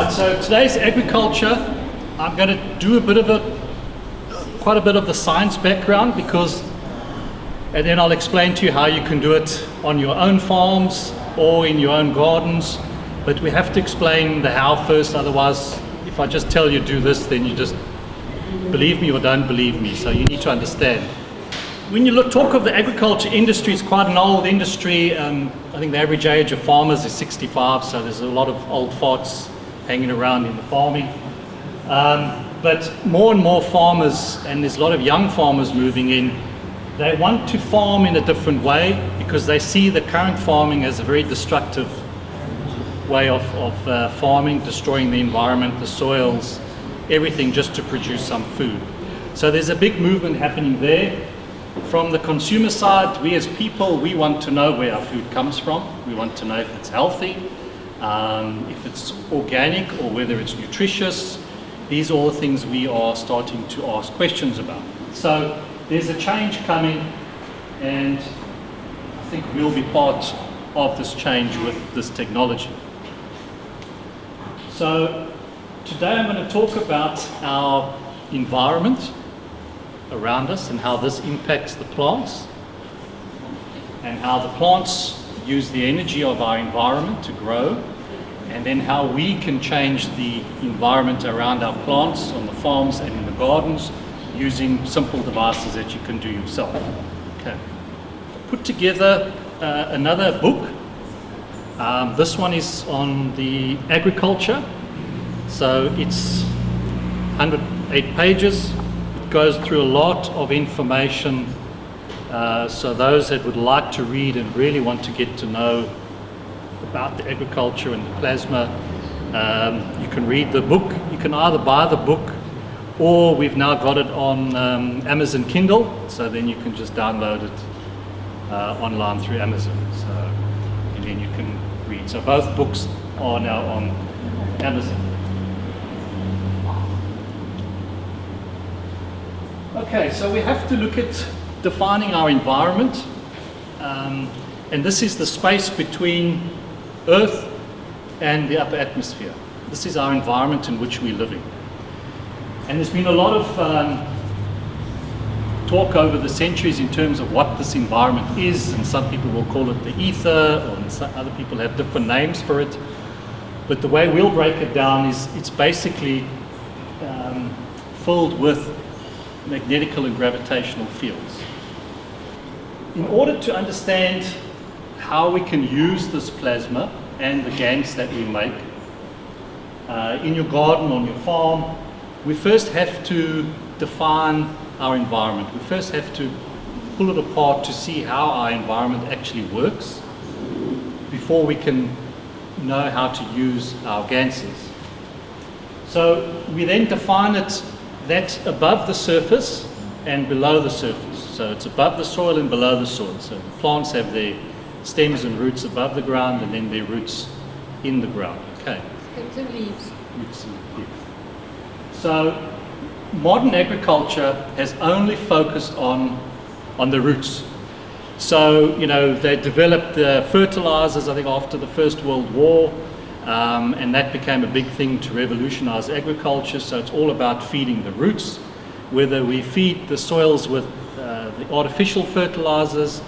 Right, so today's agriculture, I'm going to do quite a bit of the science background and then I'll explain to you how you can do it on your own farms or in your own gardens. But we have to explain the how first, otherwise if I just tell you do this, then you just believe me or don't believe me, so you need to understand. When you talk of the agriculture industry, it's quite an old industry. I think the average age of farmers is 65, so there's a lot of old farts hanging around in the farming. But more and more farmers, and there's a lot of young farmers moving in, they want to farm in a different way because they see the current farming as a very destructive way of farming, destroying the environment, the soils, everything just to produce some food. So there's a big movement happening there. From the consumer side, we as people, we want to know where our food comes from. We want to know if it's healthy, if it's organic, or whether it's nutritious. These are all the things we are starting to ask questions about. So there's a change coming, and I think we'll be part of this change with this technology. So today I'm going to talk about our environment around us and how this impacts the plants, and how the plants use the energy of our environment to grow, and then how we can change the environment around our plants on the farms and in the gardens using simple devices that you can do yourself. Okay. Put together another book. This one is on the agriculture, so it's 108 pages. Goes through a lot of information, so those that would like to read and really want to get to know about the agriculture and the plasma, you can read the book. You can either buy the book, or we've now got it on Amazon Kindle, so then you can just download it online through Amazon, and then you can read. So both books are now on Amazon. Okay, so we have to look at defining our environment, and this is the space between Earth and the upper atmosphere. This is our environment in which we're living. And there's been a lot of talk over the centuries in terms of what this environment is, and some people will call it the ether, or some other people have different names for it. But the way we'll break it down is it's basically filled with magnetical and gravitational fields. In order to understand how we can use this plasma and the GANs that we make in your garden, on your farm, we first have to define our environment. We first have to pull it apart to see how our environment actually works before we can know how to use our gases. So we then define it that's above the surface and below the surface. So it's above the soil and below the soil. So the plants have their stems and roots above the ground, and then their roots in the ground. Okay. Stems and leaves. Roots and leaves. So modern agriculture has only focused on the roots. So, they developed fertilizers, I think, after the First World War. And that became a big thing to revolutionize agriculture. So it's all about feeding the roots, whether we feed the soils with the artificial fertilizers,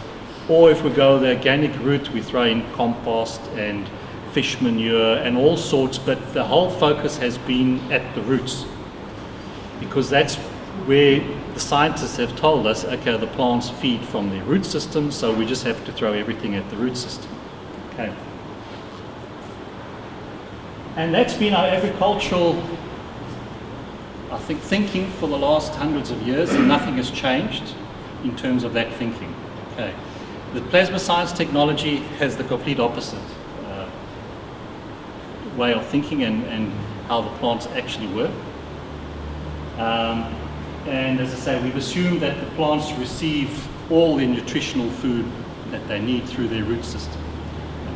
or if we go the organic route, we throw in compost and fish manure and all sorts, but the whole focus has been at the roots, because that's where the scientists have told us, okay, the plants feed from their root system, so we just have to throw everything at the root system. Okay. And that's been our agricultural, I think, thinking for the last hundreds of years, and nothing has changed in terms of that thinking. Okay. The plasma science technology has the complete opposite way of thinking and how the plants actually work. And as I say, we've assumed that the plants receive all the nutritional food that they need through their root system.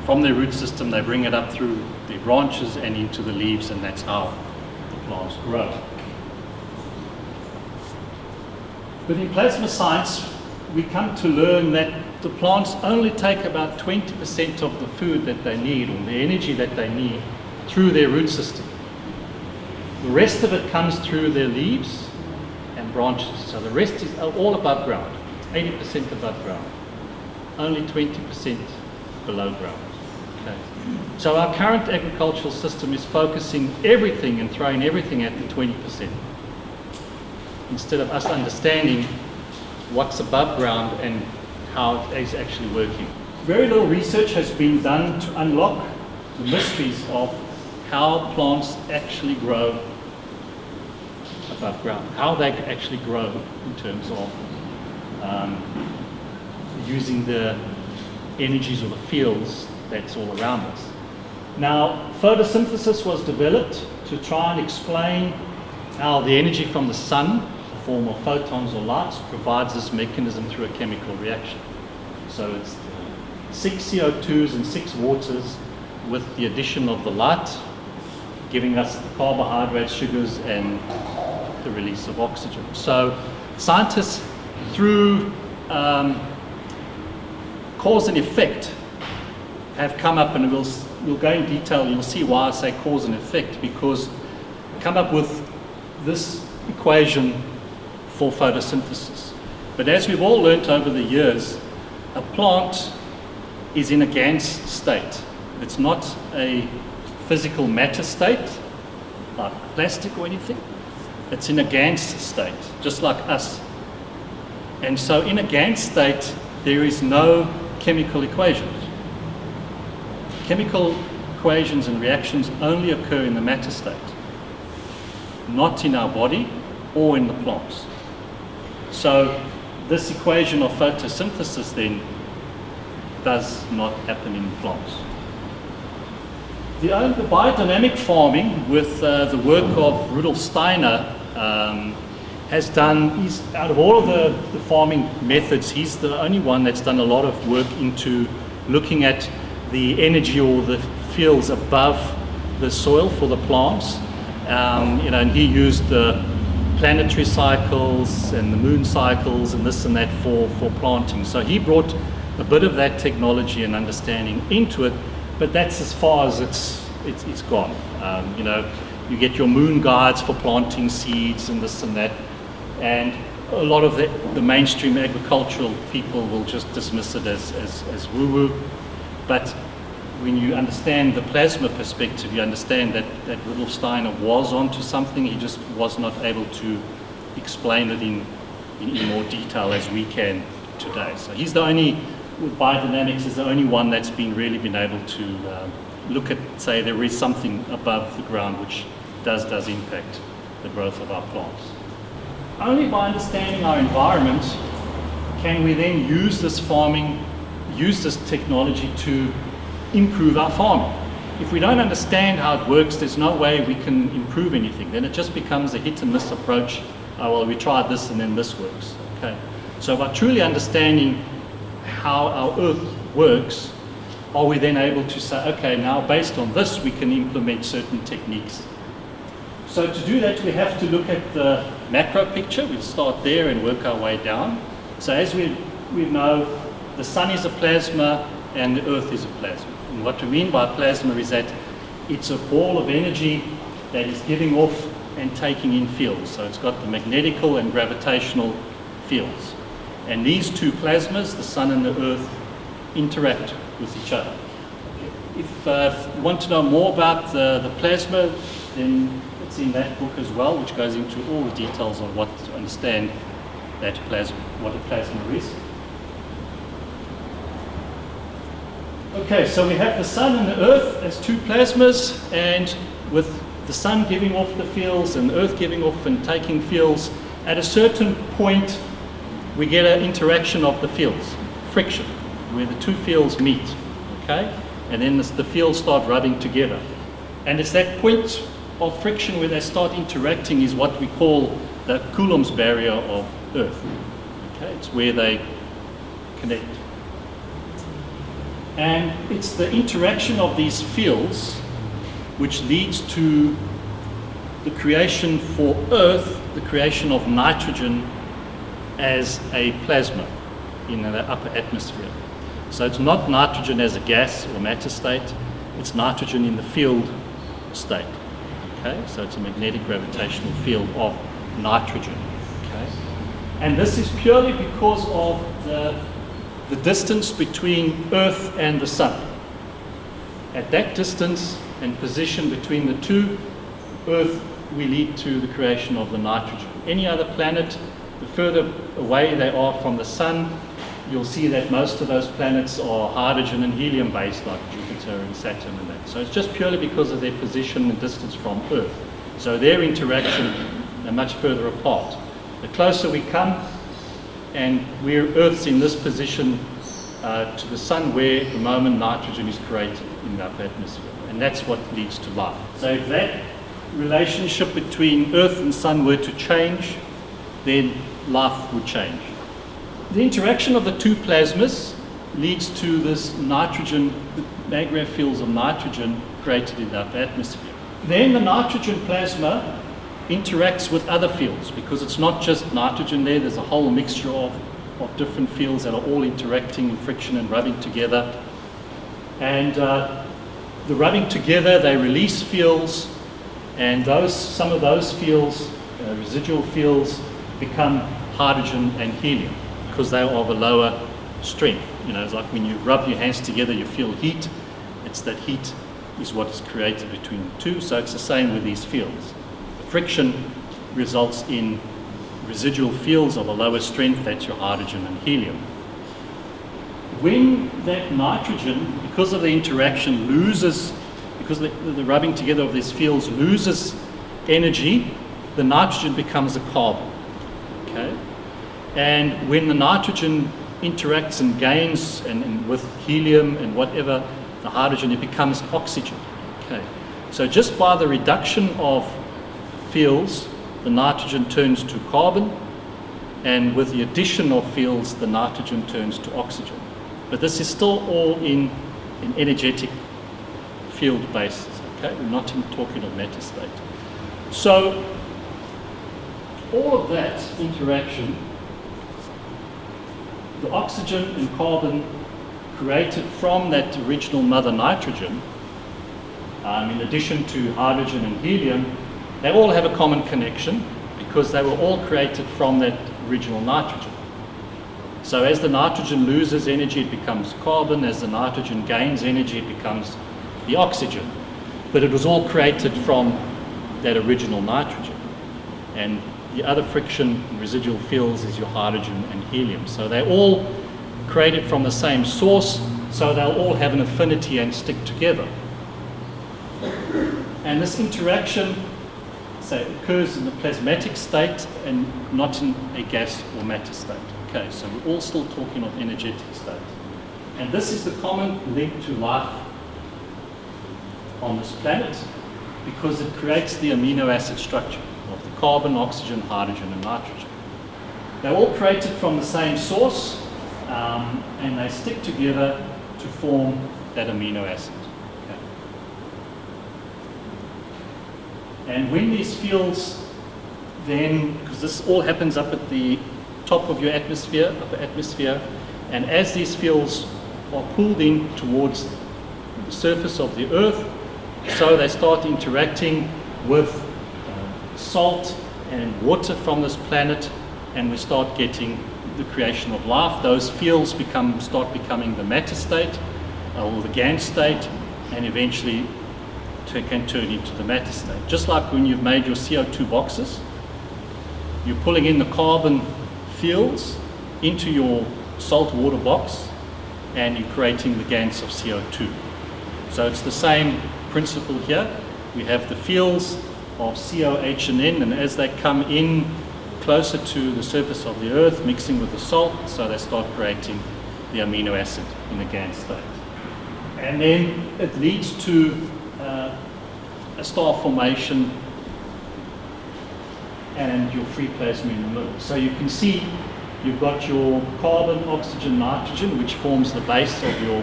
From their root system, they bring it up through their branches and into the leaves, and that's how the plants grow. But in plasma science, we come to learn that the plants only take about 20% of the food that they need, or the energy that they need, through their root system. The rest of it comes through their leaves and branches. So the rest is all above ground, 80% above ground, only 20% below ground. Okay. So our current agricultural system is focusing everything and throwing everything at the 20%, instead of us understanding what's above ground and how it is actually working. Very little research has been done to unlock the mysteries of how plants actually grow above ground, how they actually grow in terms of using the energies or the fields that's all around us. Now, photosynthesis was developed to try and explain how the energy from the sun, in the form of photons or lights, provides this mechanism through a chemical reaction. So it's 6 CO2s and 6 waters with the addition of the light, giving us the carbohydrates, sugars, and the release of oxygen. So scientists, through cause and effect, have come up, and we'll go in detail. You'll see why I say cause and effect, because come up with this equation for photosynthesis. But as we've all learnt over the years, a plant is in a GANS state. It's not a physical matter state, like plastic or anything. It's in a GANS state, just like us. And so in a GANS state, there is no chemical equations. Chemical equations and reactions only occur in the matter state, not in our body or in the plants. So this equation of photosynthesis then does not happen in plants. The biodynamic farming, with the work of Rudolf Steiner, has done, out of all of the farming methods, he's the only one that's done a lot of work into looking at the energy or the fields above the soil for the plants. And he used the planetary cycles and the moon cycles and this and that for planting. So he brought a bit of that technology and understanding into it, but that's as far as it's gone. You get your moon guides for planting seeds and this and that, and a lot of the mainstream agricultural people will just dismiss it as woo-woo. But when you understand the plasma perspective, you understand that Rudolf Steiner was onto something. He just was not able to explain it in more detail as we can today. So he's the only, with biodynamics, is the only one that's really been able to look at, say, there is something above the ground which does impact the growth of our plants. Only by understanding our environment can we then use this technology to improve our farming. If we don't understand how it works, there's no way we can improve anything. Then it just becomes a hit and miss approach. Oh, well, we tried this and then this works. Okay. So by truly understanding how our earth works, are we then able to say, okay, now based on this, we can implement certain techniques. So to do that, we have to look at the macro picture. We'll start there and work our way down. So as we know, the sun is a plasma and the earth is a plasma. And what we mean by plasma is that it's a ball of energy that is giving off and taking in fields. So it's got the magnetical and gravitational fields. And these two plasmas, the sun and the earth, interact with each other. If you want to know more about the plasma, then it's in that book as well, which goes into all the details on what to understand that plasma, what a plasma is. Okay, so we have the sun and the earth as two plasmas, and with the sun giving off the fields and the earth giving off and taking fields, at a certain point we get an interaction of the fields, friction, where the two fields meet, okay? And then the fields start rubbing together. And it's that point of friction where they start interacting is what we call the Coulomb's barrier of Earth. Okay, it's where they connect. And it's the interaction of these fields which leads to the creation for Earth, the creation of nitrogen as a plasma in the upper atmosphere. So it's not nitrogen as a gas or matter state, it's nitrogen in the field state. Okay, so it's a magnetic gravitational field of nitrogen. Okay, and this is purely because of the distance between Earth and the Sun. At that distance and position between the two, Earth will lead to the creation of the nitrogen. Any other planet, the further away they are from the Sun, you'll see that most of those planets are hydrogen and helium based, like Jupiter and Saturn and that. So it's just purely because of their position and distance from Earth. So their interaction are much further apart. The closer we come, and where Earth's in this position to the Sun, where at the moment nitrogen is created in the upper atmosphere. And that's what leads to life. So if that relationship between Earth and Sun were to change, then life would change. The interaction of the two plasmas leads to this nitrogen, the magnetic fields of nitrogen created in the upper atmosphere. Then the nitrogen plasma interacts with other fields, because it's not just nitrogen there, there's a whole mixture of different fields that are all interacting in friction and rubbing together. And the rubbing together, they release fields, and some of those fields, residual fields, become hydrogen and helium, because they are of a lower strength. You know, it's like when you rub your hands together, you feel heat. It's that heat is what is created between the two. So it's the same with these fields. The friction results in residual fields of a lower strength, that's your hydrogen and helium. When that nitrogen, because of the interaction, because the rubbing together of these fields loses energy, the nitrogen becomes a carbon. Okay? And when the nitrogen interacts and gains and with helium and whatever, the hydrogen, it becomes oxygen. Okay? So just by the reduction of fields, the nitrogen turns to carbon, and with the addition of fields, the nitrogen turns to oxygen. But this is still all in energetic field basis. Okay? We're not talking of matter state. So all of that interaction, the oxygen and carbon created from that original mother nitrogen, in addition to hydrogen and helium, they all have a common connection because they were all created from that original nitrogen. So as the nitrogen loses energy, it becomes carbon. As the nitrogen gains energy, it becomes the oxygen. But it was all created from that original nitrogen. And the other friction residual fields is your hydrogen and helium. So they're all created from the same source, so they'll all have an affinity and stick together. And this interaction, say, occurs in the plasmatic state and not in a gas or matter state. Okay, so we're all still talking of energetic state. And this is the common link to life on this planet, because it creates the amino acid structure of the carbon, oxygen, hydrogen, and nitrogen. They're all created from the same source, and they stick together to form that amino acid. Okay. And when these fields then, because this all happens up at the top of your atmosphere, upper atmosphere, and as these fields are pulled in towards the surface of the Earth, so they start interacting with salt and water from this planet, and we start getting the creation of life. Those fields start becoming the matter state or the GAN state, and eventually can turn into the matter state. Just like when you've made your CO2 boxes, you're pulling in the carbon fields into your salt water box, and you're creating the GANs of CO2. So it's the same principle here. We have the fields of COH and N, and as they come in closer to the surface of the Earth, mixing with the salt, so they start creating the amino acid in the GAN state. And then it leads to a star formation and your free plasma in the middle. So you can see you've got your carbon, oxygen, nitrogen, which forms the base of your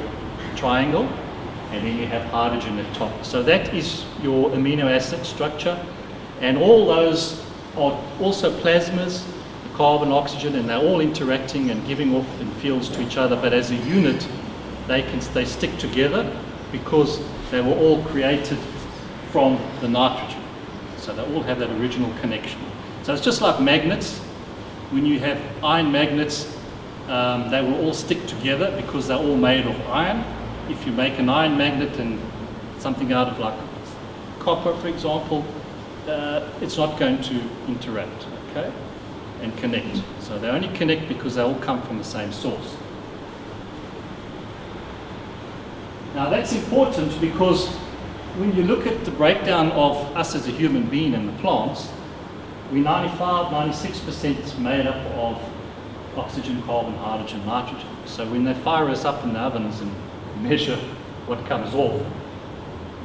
triangle, and then you have hydrogen at the top. So that is your amino acid structure, and all those are also plasmas, the carbon, oxygen, and they're all interacting and giving off in fields to each other, but as a unit they stick together because they were all created from the nitrogen. So they all have that original connection. So it's just like magnets. When you have iron magnets, they will all stick together because they're all made of iron. If you make an iron magnet and something out of like copper, for example, it's not going to interact, okay, and connect. So they only connect because they all come from the same source. Now that's important because when you look at the breakdown of us as a human being and the plants, we're 96% made up of oxygen, carbon, hydrogen, nitrogen. So when they fire us up in the ovens and measure what comes off,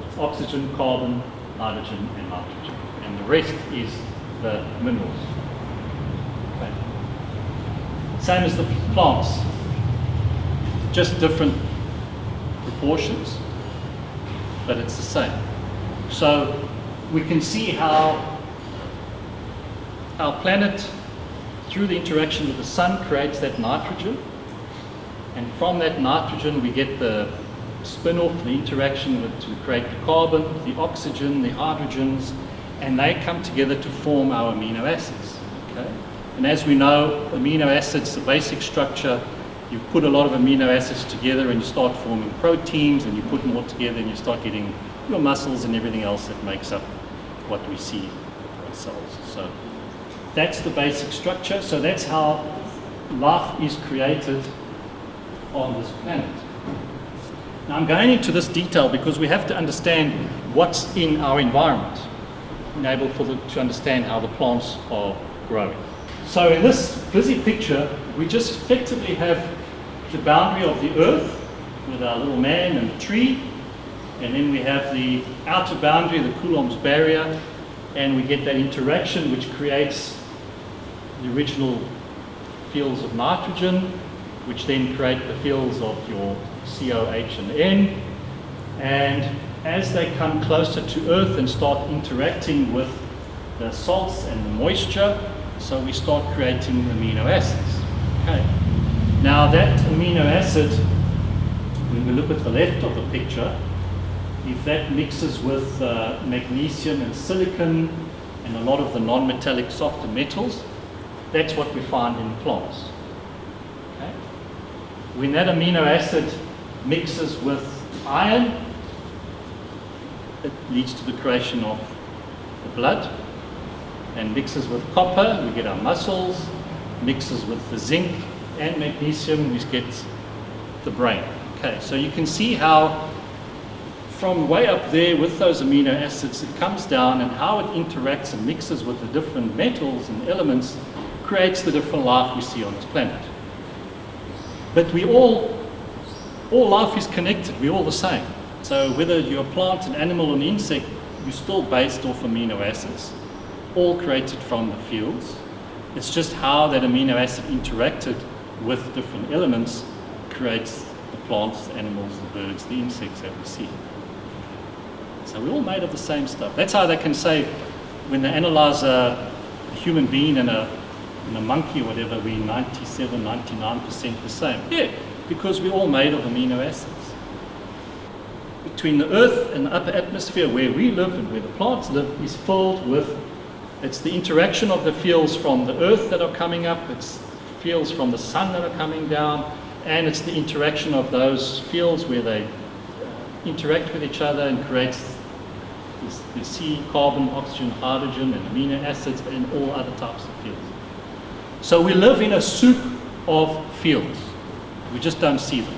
it's oxygen, carbon, hydrogen, and nitrogen. And the rest is the minerals. Okay. Same as the plants, just different proportions, but it's the same. So we can see how our planet, through the interaction with the sun, creates that nitrogen, and from that nitrogen we get the spin-off, the interaction to create the carbon, the oxygen, the hydrogens, and they come together to form our amino acids. Okay? And as we know, amino acids, the basic structure, you put a lot of amino acids together and you start forming proteins, and you put more together and you start getting your muscles and everything else that makes up what we see in cells. So that's the basic structure. So that's how life is created on this planet. Now I'm going into this detail because we have to understand what's in our environment, enable to understand how the plants are growing. So in this busy picture, we just effectively have the boundary of the earth with our little man and the tree, and then we have the outer boundary, the Coulomb's barrier, and we get that interaction which creates the original fields of nitrogen, which then create the fields of your COH and N. And as they come closer to Earth and start interacting with the salts and the moisture, so we start creating amino acids. Okay. Now that amino acid, when we look at the left of the picture, if that mixes with magnesium and silicon and a lot of the non-metallic softer metals, that's what we find in plants. Okay? When that amino acid mixes with iron, it leads to the creation of the blood, and mixes with copper, we get our muscles, mixes with the zinc and magnesium, we get the brain. Okay, so you can see how from way up there with those amino acids, it comes down, and how it interacts and mixes with the different metals and elements creates the different life we see on this planet. But we all life is connected, we're all the same. So whether you're a plant, an animal, or an insect, you're still based off amino acids, all created from the fields. It's just how that amino acid interacted with different elements creates the plants, the animals, the birds, the insects that we see. So we're all made of the same stuff. That's how they can say, when they analyze a human being and a monkey or whatever, we're 97, 99% the same. Yeah, because we're all made of amino acids. Between the earth and the upper atmosphere where we live and where the plants live is filled with, it's the interaction of the fields from the earth that are coming up, it's fields from the sun that are coming down, and it's the interaction of those fields where they interact with each other and creates the C, carbon, oxygen, hydrogen, and amino acids, and all other types of fields. So we live in a soup of fields. We just don't see them.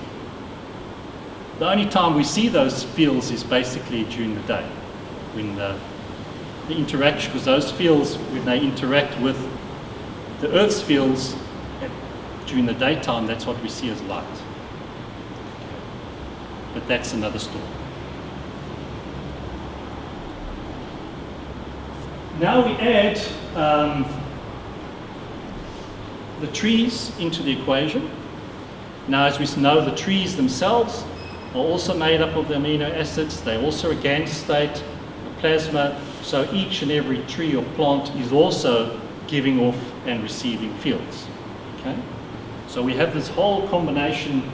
The only time we see those fields is basically during the day, when the interaction, because those fields, when they interact with the Earth's fields during the daytime, that's what we see as light. But that's another story. Now we add the trees into the equation. Now, as we know, the trees themselves are also made up of the amino acids. They're also a Gantt state, a plasma. So each and every tree or plant is also giving off and receiving fields. Okay? So we have this whole combination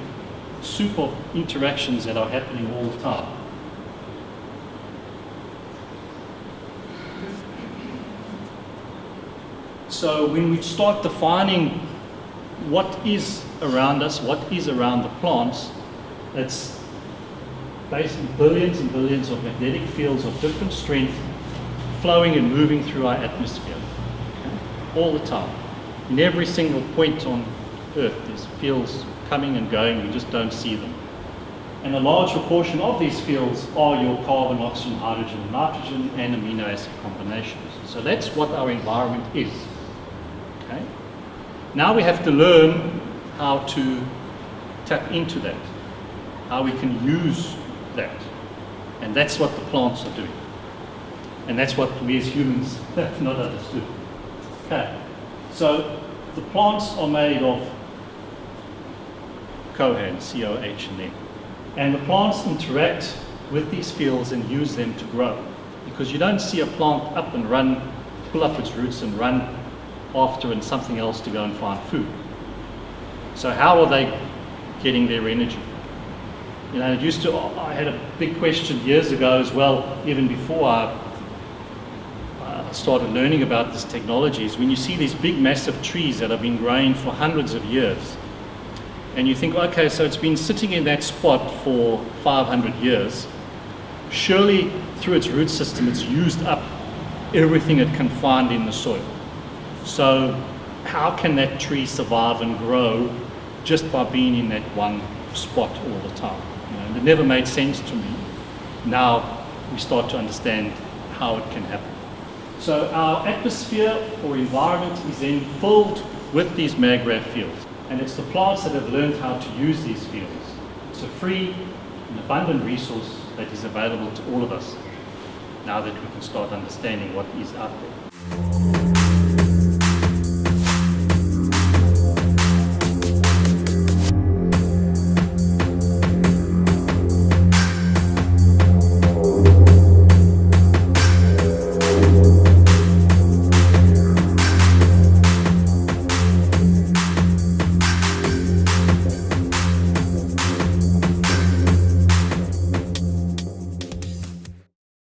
soup of interactions that are happening all the time. So when we start defining what is around us, what is around the plants, it's basically billions and billions of magnetic fields of different strength flowing and moving through our atmosphere, okay? All the time. In every single point on Earth, there's fields coming and going, we just don't see them. And a large proportion of these fields are your carbon, oxygen, hydrogen, nitrogen, and amino acid combinations. So that's what our environment is. Okay? Now we have to learn how to tap into that, how we can use that. And that's what the plants are doing. And that's what we as humans have not understood. Okay, so the plants are made of cohan, C-O-H and N. And the plants interact with these fields and use them to grow. Because you don't see a plant up and run, pull up its roots and run after and something else to go and find food. So how are they getting their energy? You know, I had a big question years ago as well, even before I started learning about this technology, is when you see these big massive trees that have been growing for hundreds of years, and you think, okay, so it's been sitting in that spot for 500 years, surely through its root system it's used up everything it can find in the soil. So how can that tree survive and grow just by being in that one spot all the time? You know, and it never made sense to me. Now we start to understand how it can happen. So our atmosphere or environment is then filled with these mag-grav fields. And it's the plants that have learned how to use these fields. It's a free and abundant resource that is available to all of us now that we can start understanding what is out there.